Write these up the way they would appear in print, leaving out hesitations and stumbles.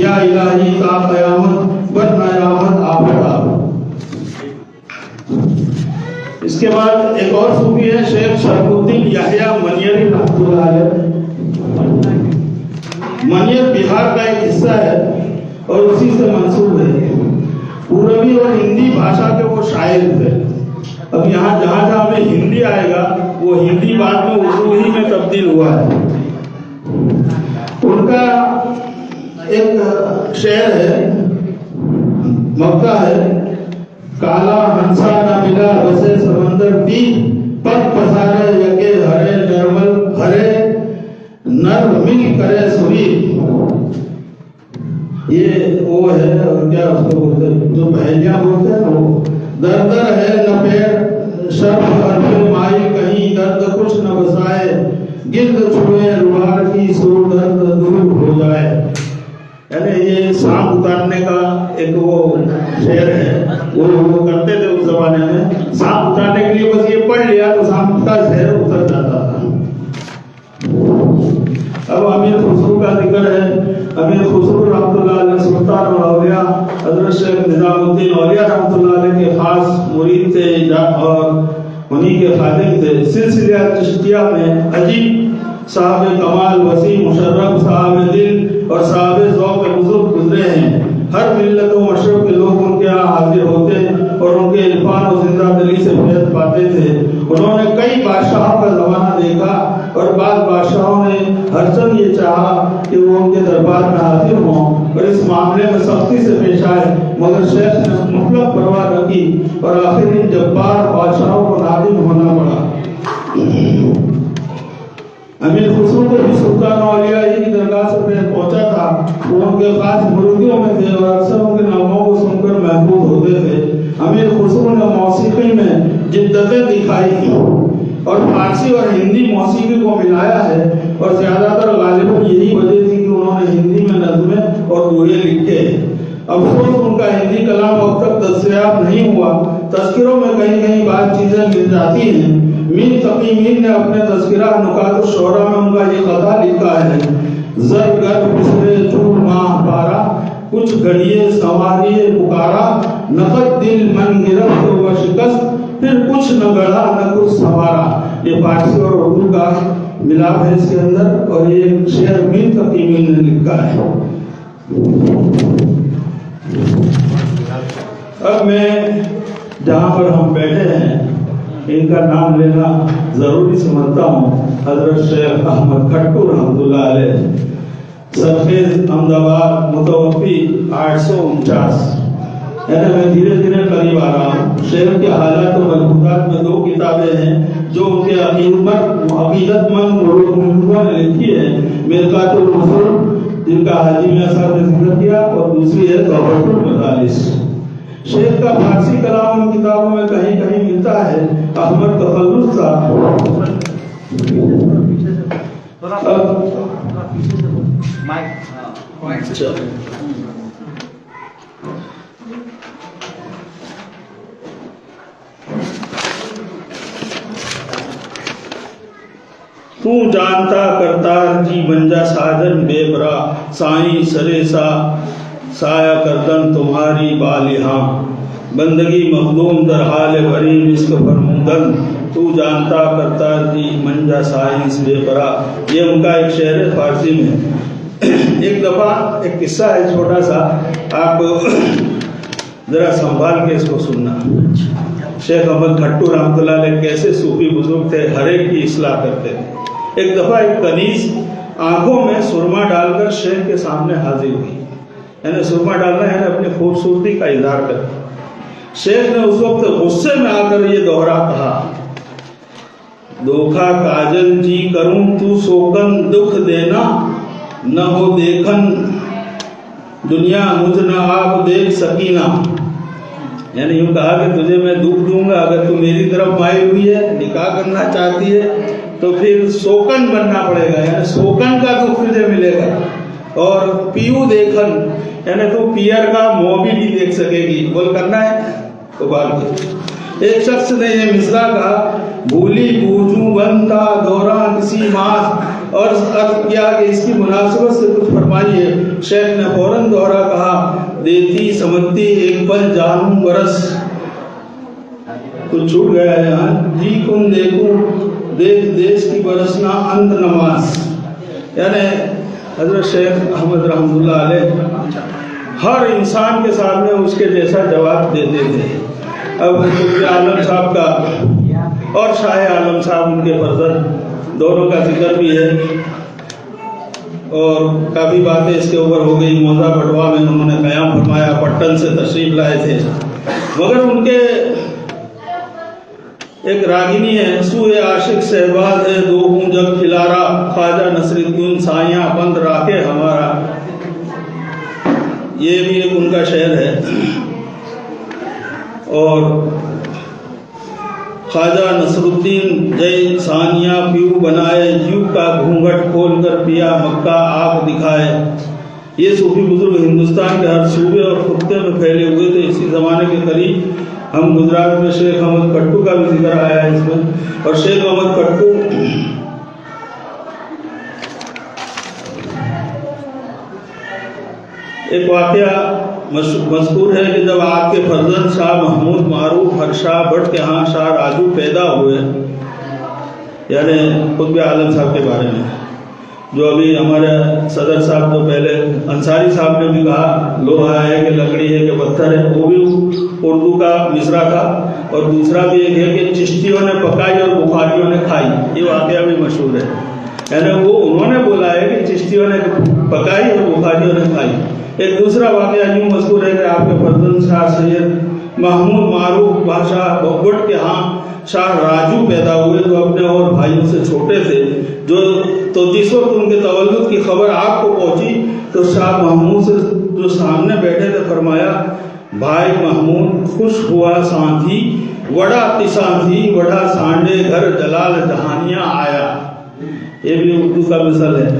یا الہی تا قیامت بر نیامت آفتاب۔ اس کے بعد ایک اور صوفی ہے شیخ شرف الدین یحییٰ منیری رحمۃ اللہ علیہ۔ منیر بہار کا ایک حصہ ہے اور اسی سے منسوب ہے۔ پوربی اور ہندی بھاشا کے وہ شاعر تھے۔ اب یہاں جہاں جہاں ہمیں ہندی آئے گا وہ ہندی بعد میں اردو ہی میں تبدیل ہوا ہے۔ ان کا ایک شعر ہے، مکہ ہے، کالا ہنسا نہ ملا بسے سمندر دی، پگ پسارے یکے ہرے نرمل ہرے نر مل کرے سوری۔ یہ وہ ہے اور کیا اس کو بولتے ہیں جو بہلیاں بولتے ہیں وہ، در در ہے نہ پیر شرف کرتے مائی کہیں درد کچھ نہ بسائے، گرد چھوئے روار کی سو درد دور ہو جائے۔ یعنی یہ سانپ اتارنے کا ایک وہ شعر ہے، وہ کرتے تھے اس زمانے میں، سانپ اتارنے کے لیے بس یہ پڑھ لیا تو سانپ کا زہر اتر جاتا تھا۔ اب امیر خسرو کا ذکر ہے۔ امیر خسرو رحمۃ اللہ علیہ سلطان الاولیاء حضرت شیخ نظام الدین اولیاء رحمۃ اللہ علیہ کے خاص مرید تھے اور انہی کے خادم تھے۔ سلسلہ چشتیہ میں عجیب صاحب کمال وسیع مشرف صاحب دل اور صاحب ذوق بزرگ گزرے ہیں۔ ہر ملت و مشرب کے لوگ ان کے یہاں حاضر ہوتے اور ان کے عرفان و زندہ دلی سے فیض پاتے تھے۔ انہوں نے کئی بادشاہوں کا زمانہ دیکھا اور بعض بادشاہوں نے ہرچند یہ چاہا کہ وہ ان کے دربار میں حاضر ہوں اور اس معاملے میں سختی سے پیش آئے، مگر شیخ نے مطلق پرواہ نہ کی اور آخر ان جبار بادشاہوں کو نادم ہونا پڑا۔ امیر خسرو کو بھی سلطان اولیاء کی درگاہ سے پہنچا تھا۔ وہ ان کے خاص مریدوں میں تھے اور اکثر ان کے ناموں کو سن کر محبوب ہوتے تھے۔ امیر خسرو نے موسیقی میں جدتیں دکھائی اور فارسی اور ہندی موسیقی کو ملایا ہے، اور زیادہ تر غالباً یہی وجہ تھی کہ انہوں نے ہندی میں نظمیں اور دوہے لکھے۔ افسوس ان کا ہندی کلام اب تک دستیاب نہیں ہوا۔ تذکروں میں کہیں کہیں بعض چیزیں مل جاتی ہیں۔ میر تقی میر نے اپنے تذکرہ نکات الشعراء میں ان کا یہ قطعہ لکھا ہے: زر گر پسرے چور ماہ پارا، کچھ گھڑیے سواریے پکارا، نقد دل من گرفت و شکست، پھر کچھ نہ گڑھا نہ کچھ سنوارا۔ یہ فارسی اور اردو کا ملاپ ہے اس کے اندر، اور یہ شعر میر تقی میر نے لکھا ہے۔ اب میں جہاں پر ہم بیٹھے ہیں ان کا نام لینا ضروری سمجھتا ہوں۔ حضرت شیخ احمد کھٹو رحمۃ اللہ علیہ، سرخیز احمد آباد، متوفی 849۔ یعنی میں دھیرے دھیرے قریب آ رہا ہوں۔ شیخ کے حالات و ملکوتات میں 2 کتابیں ہیں جو ان کے عقیدت مند لوگوں نے لکھی ہے: مرقات الرسول جن کا حاجی میاں صاحب نے ذکر کیا، اور دوسری ہے تحفۃ المدارس۔ شیخ کا فارسی کلام ان کتابوں میں کہیں کہیں ملتا ہے۔ احمد تخلص صاحب تو جانتا کرتار جی بنجا ساجن بے برا، سائیں سرے سا سایہ کردن تمہاری بالہاں، بندگی مخدوم در حال بری مسک فرمودن، تو جانتا کرتار جی منجا سائنس بے برا۔ یہ ان کا ایک شعر ہے فارسی میں۔ ایک دفعہ ایک قصہ ہے چھوٹا سا، آپ ذرا سنبھال کے اس کو سننا۔ شیخ احمد کھٹو رحمۃ اللہ علیہ کیسے صوفی بزرگ تھے، ہر ایک کی اصلاح کرتے تھے۔ ایک دفعہ ایک کنیز آنکھوں میں سرما ڈال کر شیخ کے سامنے حاضر ہوئی۔ یعنی سرما ڈالنا ہے اپنی خوبصورتی کا اظہار کر۔ شیخ نے اس وقت غصے میں آ کر یہ دوہرا کہا: دھوکھا کاجل جی کروں تو سوکن دکھ دینا، نہ ہو دیکھن دنیا مجھ نہ آپ دیکھ سکینہ۔ یعنی یوں کہا کہ تجھے میں دکھ دوں گا اگر تو میری طرف مائل ہوئی ہے، نکاح کرنا چاہتی ہے تو پھر سوکن بننا پڑے گا، یعنی سوکن کا دکھ تجھے ملے گا۔ اور پیو دیکھن یعنی تو پیئر کا منہ بھی نہیں دیکھ سکے گی۔ بول کرنا ہے تو بات کی۔ ایک شخص نے یہ مصرع کہا: بھولی بوجھوں بنتا دوران کسی ماس، اور عرض کیا کہ اس کی مناسبت سے کچھ فرمائیے۔ شیخ نے فوراً دوہرا کہا، دیتی سمجھتی ایک پل جانوں برس، کچھ چھوٹ گیا ہے یہاں، جی کن دیکھوں دیکھ دیش کی برسنا اند نماز۔ یعنی حضرت شیخ احمد رحمۃ اللہ علیہ ہر انسان کے سامنے اس کے جیسا جواب دیتے تھے۔ اب قطب عالم صاحب کا اور شاہ عالم صاحب ان کے فرزند دونوں کا ذکر بھی ہے، اور کافی باتیں اس کے اوپر ہو گئی۔ موزہ بٹوا میں انہوں نے قیام فرمایا، پٹن سے تشریف لائے تھے، مگر ان کے ایک راگنی ہے، سوئے عاشق شہباز ہے دو ہوں جب کھلارا، خواجہ نصر الدین سائیاں بند راکے ہمارا، یہ بھی ایک ان کا شعر ہے۔ اور خواجہ نصر الدین جے ثانیہ پیو بنائے، جیو کا گھونگھٹ کھول کر پیا مکہ آگ دکھائے۔ یہ صوفی بزرگ ہندوستان کے ہر صوبے اور خطے میں پھیلے ہوئے تھے۔ اسی زمانے کے قریب ہم گجرات میں شیخ احمد کٹو کا بھی ذکر آیا ہے اس میں، اور شیخ احمد کٹو ایک واقعہ مذکور ہے کہ جب آپ کے فرزند شاہ محمود معروف ہر شاہ بٹ کے ہاں شاہ راجو پیدا ہوئے، یعنی قطب عالم صاحب کے بارے میں، جو ابھی ہمارے صدر صاحب جو پہلے انصاری صاحب نے بھی کہا لوہا ہے کہ لکڑی ہے کہ پتھر ہے، وہ بھی اردو کا مصرع تھا۔ اور دوسرا بھی ایک ہے کہ چشتیوں نے پکائی اور بخاریوں نے کھائی، یہ واقعہ بھی مشہور ہے، یعنی وہ انہوں نے بولا ہے کہ چشتیوں نے پکائی اور بخاریوں نے کھائی۔ ایک دوسرا واقعہ یوں مذکور ہے کہ آپ کے فرزند شاہ سید محمود معروف بادشاہ بٹ کے ہاں شاہ راجو پیدا ہوئے، جو اپنے اور بھائیوں سے چھوٹے تھے، تو جس وقت ان کے تولد کی خبر آپ کو پہنچی تو شاہ محمود سے جو سامنے بیٹھے تھے فرمایا، بھائی محمود خوش ہوا سانتھی، وڑا تسانتھی وڑا سانڈے گھر جلال جہانیاں آیا۔ یہ بھی اردو کا مثل ہے۔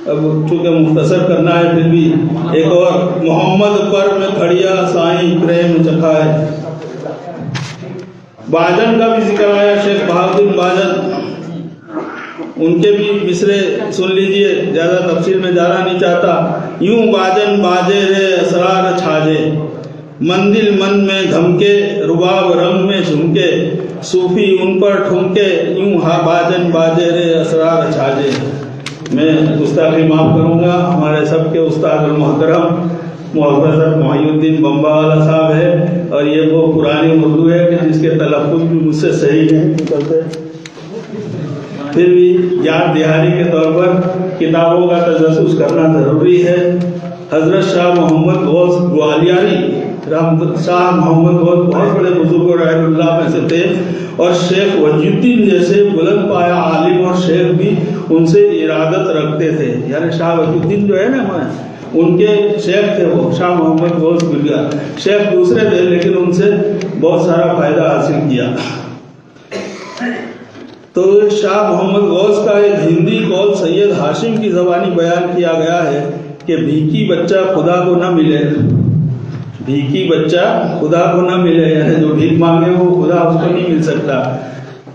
اب چونکہ مختصر کرنا ہے پھر بھی ایک اور، محمد پر میں کھڑیا سائیں پریم چکھائے۔ باجن کا بھی ذکر آیا، شیخ بہاؤالدین باجن، ان کے بھی مصرے سن لیجئے، زیادہ تفصیل میں جانا نہیں چاہتا۔ یوں باجن باجے رے اسرار چھاجے، مندل من میں دھمکے رباب رنگ میں جھمکے، صوفی ان پر ٹھمکے، یوں باجن باجے رے اسرار چھاجے۔ میں گستاخی معاف کروں گا، ہمارے سب کے استاد المحترم محترم محی الدین بمبا والا صاحب ہے، اور یہ وہ پرانی اردو ہے کہ جس کے تلفظ بھی مجھ سے صحیح ہیں، پھر بھی یاد دہانی کے طور پر کتابوں کا تجسس کرنا ضروری ہے۔ حضرت شاہ محمد غوث گوالیاری شاہ محمد غوث بہت بڑے بزرگ رحمۃ اللہ میں سے تھے، اور شیخ وجی الدین جیسے بلند پایا عالم اور شیخ بھی ان سے ارادت رکھتے تھے۔ یعنی شاہ وجی الدین جو ہے نا، ان کے شیخ تھے وہ شاہ محمد غوث گلیا، شیخ دوسرے تھے لیکن ان سے بہت سارا فائدہ حاصل کیا۔ تو شاہ محمد غوث کا ایک ہندی قول سید ہاشم کی زبانی بیان کیا گیا ہے کہ بھیکی بچہ خدا کو نہ ملے، بھیکی بچہ خدا کو نہ ملے، یعنی جو بھیک مانگے وہ خدا اس کو نہیں مل سکتا،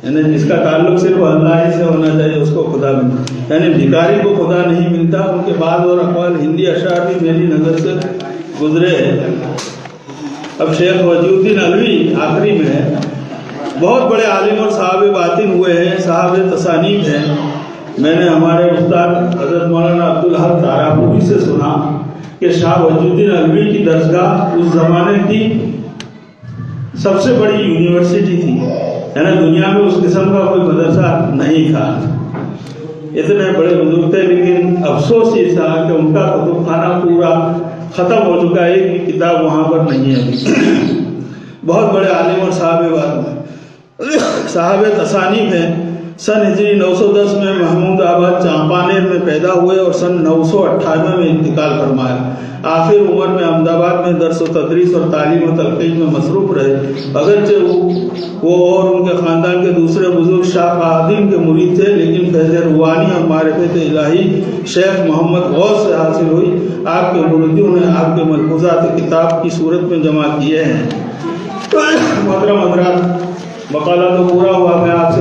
یعنی جس کا تعلق صرف اللہ ہی سے ہونا چاہیے اس کو خدا ملتا، یعنی بھکاری کو خدا نہیں ملتا۔ ان کے بعض اور اقوال ہندی اشعار بھی میری نظر سے گزرے ہیں۔ اب شیخ وجی الدین علوی آخری میں ہے، بہت بڑے عالم اور صاحب باطن ہوئے ہیں، صاحب تصانیف ہیں۔ میں نے ہمارے استاد حضرت مولانا عبدالحق تارابوی سے سنا کہ شاہ وجی الدین علوی کی درسگاہ اس زمانے کی سب سے بڑی یونیورسٹی تھی، یعنی دنیا میں اس قسم کا کوئی مدرسہ نہیں تھا۔ اتنے بڑے بزرگ تھے، لیکن افسوس یہ تھا کہ ان کا کتب خانہ پورا ختم ہو چکا ہے، ایک بھی کتاب وہاں پر نہیں ہے۔ بہت بڑے عالم اور صاحب تصانیف ہیں۔ سن ہجری 910 میں محمود آباد چانپانیر میں پیدا ہوئے اور سن 998 میں انتقال فرمایا۔ آخر عمر میں احمد آباد میں درس و تدریس اور تعلیم و تلقین میں مصروف رہے، اگرچہ وہ اور ان کے خاندان کے دوسرے بزرگ شاہ بہادین کے مرید تھے، لیکن فیض روحانی اور معرفت الہی شیخ محمد غوث سے حاصل ہوئی۔ آپ کے مریدوں نے آپ کے ملفوظات کتاب کی صورت میں جمع کیے ہیں۔ محترم حضرات، مقالہ تو پورا ہوا، میں آپ سے